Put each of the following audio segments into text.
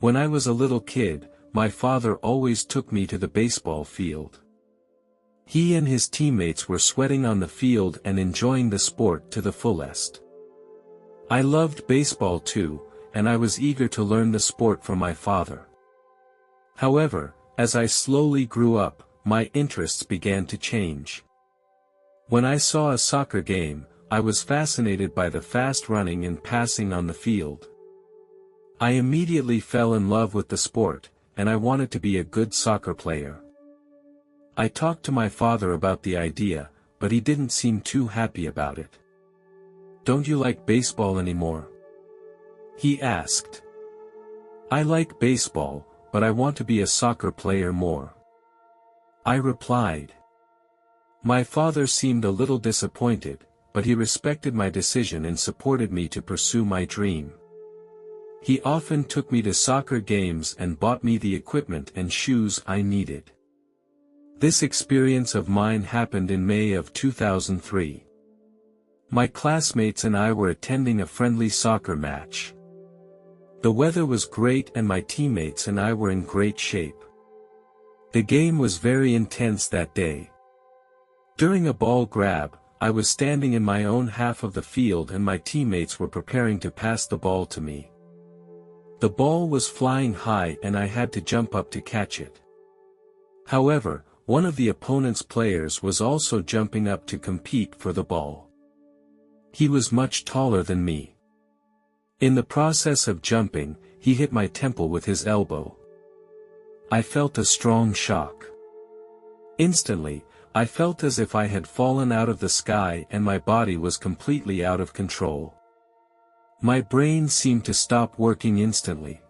When I was a little kid, my father always took me to the baseball field. He and his teammates were sweating on the field and enjoying the sport to the fullest. I loved baseball too, and I was eager to learn the sport from my father. However, as I slowly grew up, my interests began to change. When I saw a soccer game, I was fascinated by the fast running and passing on the field. I immediately fell in love with the sport, and I wanted to be a good soccer player. I talked to my father about the idea, but he didn't seem too happy about it. "Don't you like baseball anymore?" he asked. "I like baseball, but I want to be a soccer player more," I replied. My father seemed a little disappointed, but he respected my decision and supported me to pursue my dream. He often took me to soccer games and bought me the equipment and shoes I needed. This experience of mine happened in May of 2003. My classmates and I were attending a friendly soccer match. The weather was great and my teammates and I were in great shape. The game was very intense that day. During a ball grab, I was standing in my own half of the field and my teammates were preparing to pass the ball to me. The ball was flying high and I had to jump up to catch it. However, one of the opponent's players was also jumping up to compete for the ball. He was much taller than me. In the process of jumping, he hit my temple with his elbow. I felt a strong shock. Instantly, I felt as if I had fallen out of the sky and my body was completely out of control. My brain seemed to stop working instantly.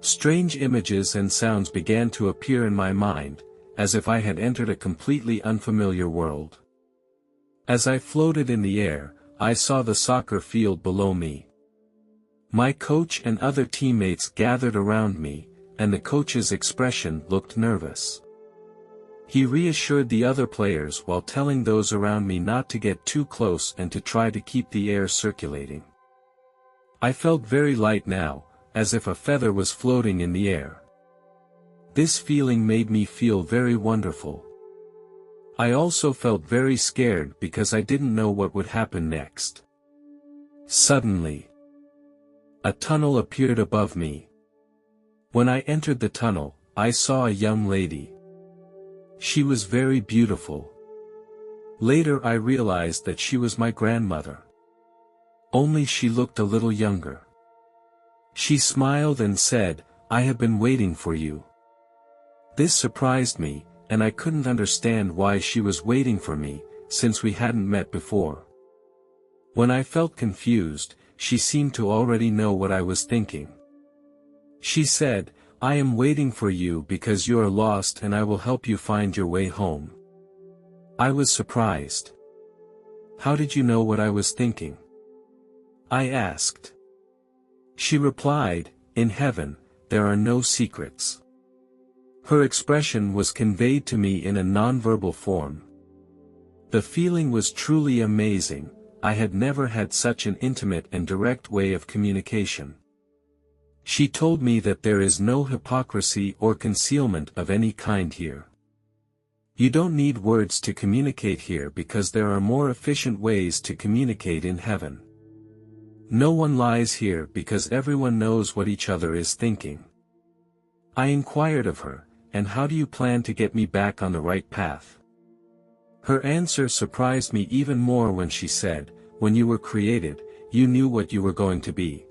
Strange images and sounds began to appear in my mind, as if I had entered a completely unfamiliar world. As I floated in the air, I saw the soccer field below me. My coach and other teammates gathered around me, and the coach's expression looked nervous. He reassured the other players while telling those around me not to get too close and to try to keep the air circulating. I felt very light now, as if a feather was floating in the air. This feeling made me feel very wonderful. I also felt very scared because I didn't know what would happen next. Suddenly, a tunnel appeared above me. When I entered the tunnel, I saw a young lady. She was very beautiful. Later I realized that she was my grandmother. Only she looked a little younger. She smiled and said, "I have been waiting for you." This surprised me, and I couldn't understand why she was waiting for me, since we hadn't met before. When I felt confused, she seemed to already know what I was thinking. She said, "I am waiting for you because you are lost and I will help you find your way home." I was surprised. "How did you know what I was thinking?" I asked. She replied, "In heaven, there are no secrets." Her expression was conveyed to me in a nonverbal form. The feeling was truly amazing. I had never had such an intimate and direct way of communication. She told me that there is no hypocrisy or concealment of any kind here. You don't need words to communicate here because there are more efficient ways to communicate in heaven. No one lies here because everyone knows what each other is thinking. I inquired of her, "And how do you plan to get me back on the right path?" Her answer surprised me even more when she said, "When you were created, you knew what you were going to be.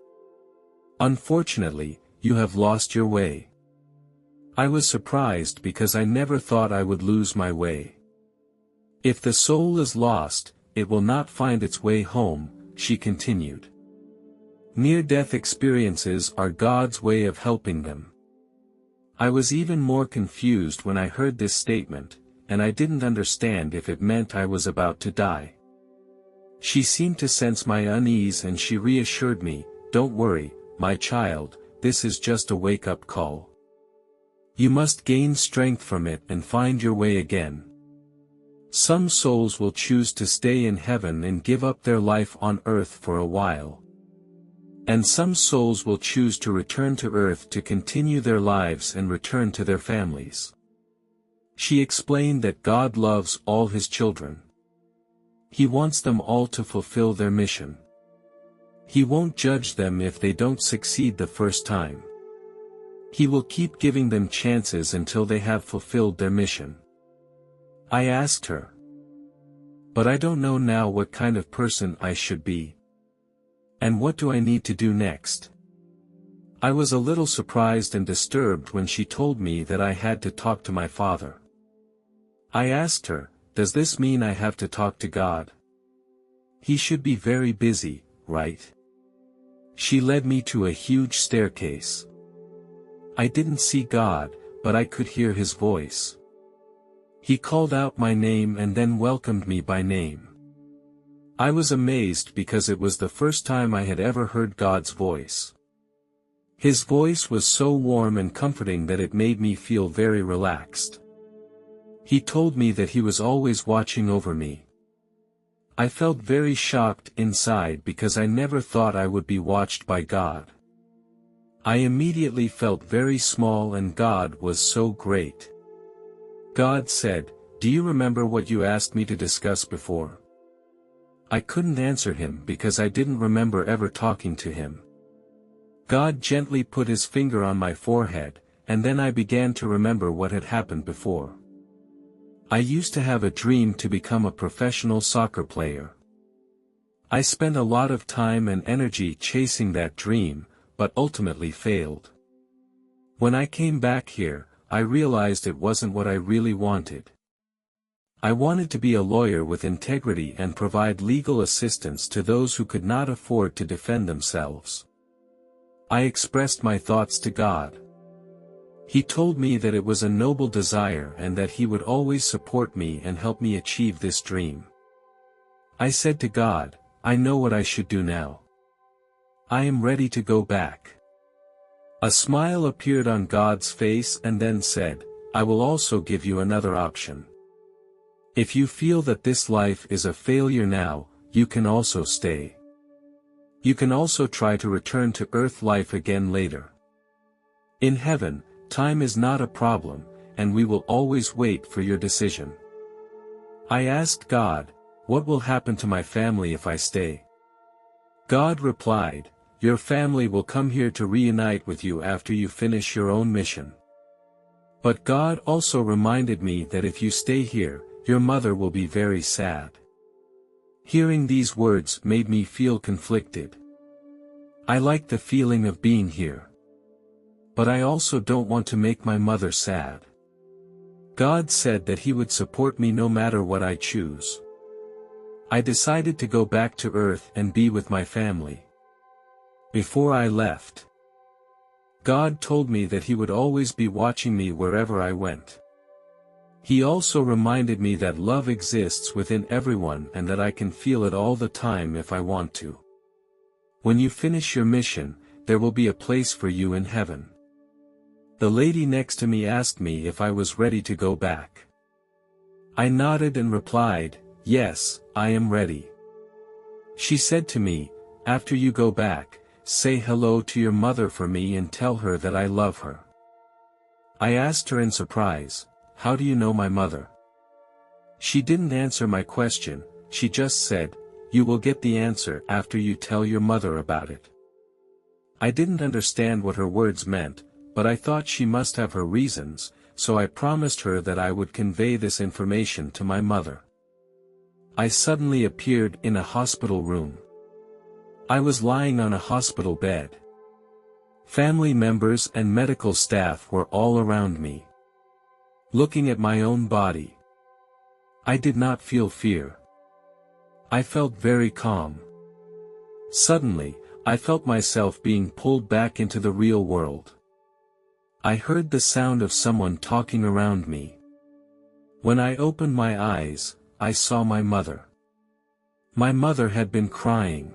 Unfortunately, you have lost your way." I was surprised because I never thought I would lose my way. "If the soul is lost, it will not find its way home," she continued. Near-death experiences are God's way of helping them. I was even more confused when I heard this statement, and I didn't understand if it meant I was about to die. She seemed to sense my unease and she reassured me, "Don't worry, my child, this is just a wake-up call. You must gain strength from it and find your way again. Some souls will choose to stay in heaven and give up their life on earth for a while. And some souls will choose to return to Earth to continue their lives and return to their families. She explained that God loves all His children. He wants them all to fulfill their mission. He won't judge them if they don't succeed the first time. He will keep giving them chances until they have fulfilled their mission. I asked her, "But I don't know now what kind of person I should be. And what do I need to do next?" I was a little surprised and disturbed when she told me that I had to talk to my father. I asked her, "Does this mean I have to talk to God? He should be very busy, right?" She led me to a huge staircase. I didn't see God, but I could hear His voice. He called out my name and then welcomed me by name. I was amazed because it was the first time I had ever heard God's voice. His voice was so warm and comforting that it made me feel very relaxed. He told me that He was always watching over me. I felt very shocked inside because I never thought I would be watched by God. I immediately felt very small and God was so great. God said, "Do you remember what you asked me to discuss before?" I couldn't answer Him because I didn't remember ever talking to Him. God gently put His finger on my forehead, and then I began to remember what had happened before. I used to have a dream to become a professional soccer player. I spent a lot of time and energy chasing that dream, but ultimately failed. When I came back here, I realized it wasn't what I really wanted. I wanted to be a lawyer with integrity and provide legal assistance to those who could not afford to defend themselves. I expressed my thoughts to God. He told me that it was a noble desire and that He would always support me and help me achieve this dream. I said to God, "I know what I should do now. I am ready to go back." A smile appeared on God's face and then said, "I will also give you another option. If you feel that this life is a failure now, you can also stay. You can also try to return to earth life again later. In heaven, time is not a problem, and we will always wait for your decision." I asked God, "What will happen to my family if I stay?" God replied, "Your family will come here to reunite with you after you finish your own mission." But God also reminded me that if you stay here, your mother will be very sad. Hearing these words made me feel conflicted. I like the feeling of being here. But I also don't want to make my mother sad. God said that He would support me no matter what I choose. I decided to go back to Earth and be with my family. Before I left, God told me that He would always be watching me wherever I went. He also reminded me that love exists within everyone and that I can feel it all the time if I want to. When you finish your mission, there will be a place for you in heaven. The lady next to me asked me if I was ready to go back. I nodded and replied, "Yes, I am ready." She said to me, "After you go back, say hello to your mother for me and tell her that I love her." I asked her in surprise, "How do you know my mother?" She didn't answer my question, she just said, "You will get the answer after you tell your mother about it." I didn't understand what her words meant, but I thought she must have her reasons, so I promised her that I would convey this information to my mother. I suddenly appeared in a hospital room. I was lying on a hospital bed. Family members and medical staff were all around me. Looking at my own body, I did not feel fear. I felt very calm. Suddenly, I felt myself being pulled back into the real world. I heard the sound of someone talking around me. When I opened my eyes, I saw my mother. My mother had been crying.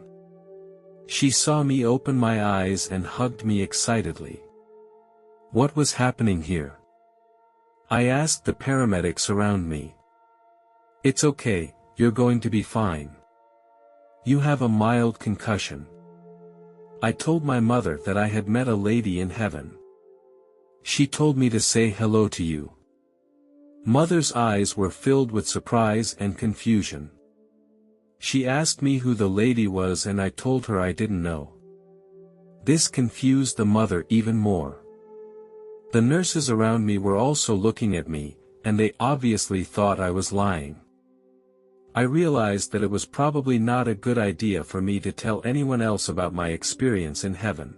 She saw me open my eyes and hugged me excitedly. What was happening here? I asked the paramedics around me. "It's okay, you're going to be fine. You have a mild concussion." I told my mother that I had met a lady in heaven. She told me to say hello to you. Mother's eyes were filled with surprise and confusion. She asked me who the lady was and I told her I didn't know. This confused the mother even more. The nurses around me were also looking at me, and they obviously thought I was lying. I realized that it was probably not a good idea for me to tell anyone else about my experience in heaven.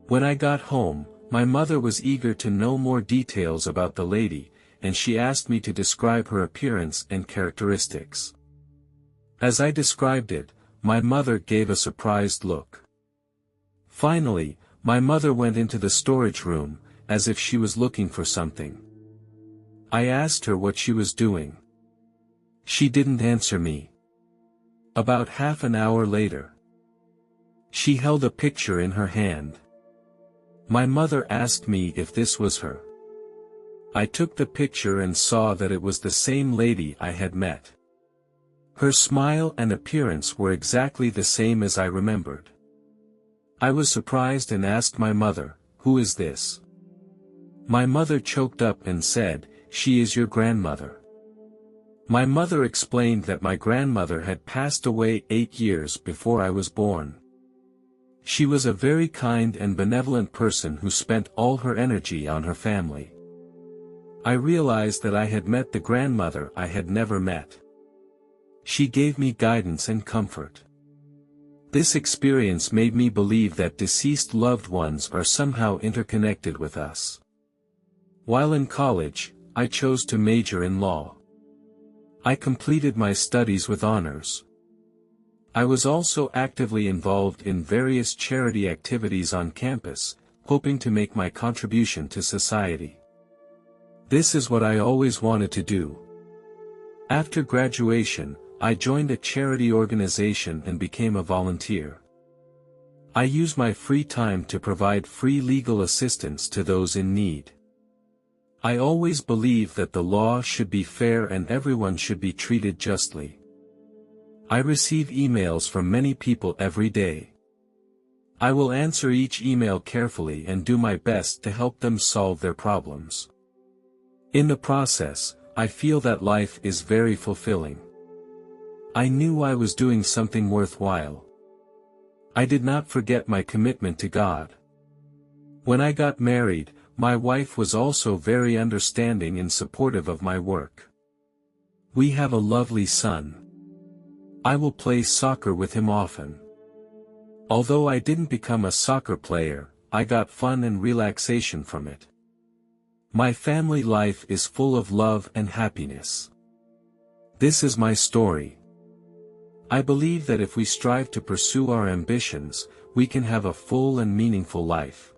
When I got home, my mother was eager to know more details about the lady, and she asked me to describe her appearance and characteristics. As I described it, my mother gave a surprised look. Finally, my mother went into the storage room, as if she was looking for something. I asked her what she was doing. She didn't answer me. About half an hour later, she held a picture in her hand. My mother asked me if this was her. I took the picture and saw that it was the same lady I had met. Her smile and appearance were exactly the same as I remembered. I was surprised and asked my mother, "Who is this?" My mother choked up and said, "She is your grandmother." My mother explained that my grandmother had passed away 8 years before I was born. She was a very kind and benevolent person who spent all her energy on her family. I realized that I had met the grandmother I had never met. She gave me guidance and comfort. This experience made me believe that deceased loved ones are somehow interconnected with us. While in college, I chose to major in law. I completed my studies with honors. I was also actively involved in various charity activities on campus, hoping to make my contribution to society. This is what I always wanted to do. After graduation, I joined a charity organization and became a volunteer. I use my free time to provide free legal assistance to those in need. I always believe that the law should be fair and everyone should be treated justly. I receive emails from many people every day. I will answer each email carefully and do my best to help them solve their problems. In the process, I feel that life is very fulfilling. I knew I was doing something worthwhile. I did not forget my commitment to God. When I got married, my wife was also very understanding and supportive of my work. We have a lovely son. I will play soccer with him often. Although I didn't become a soccer player, I got fun and relaxation from it. My family life is full of love and happiness. This is my story. I believe that if we strive to pursue our ambitions, we can have a full and meaningful life.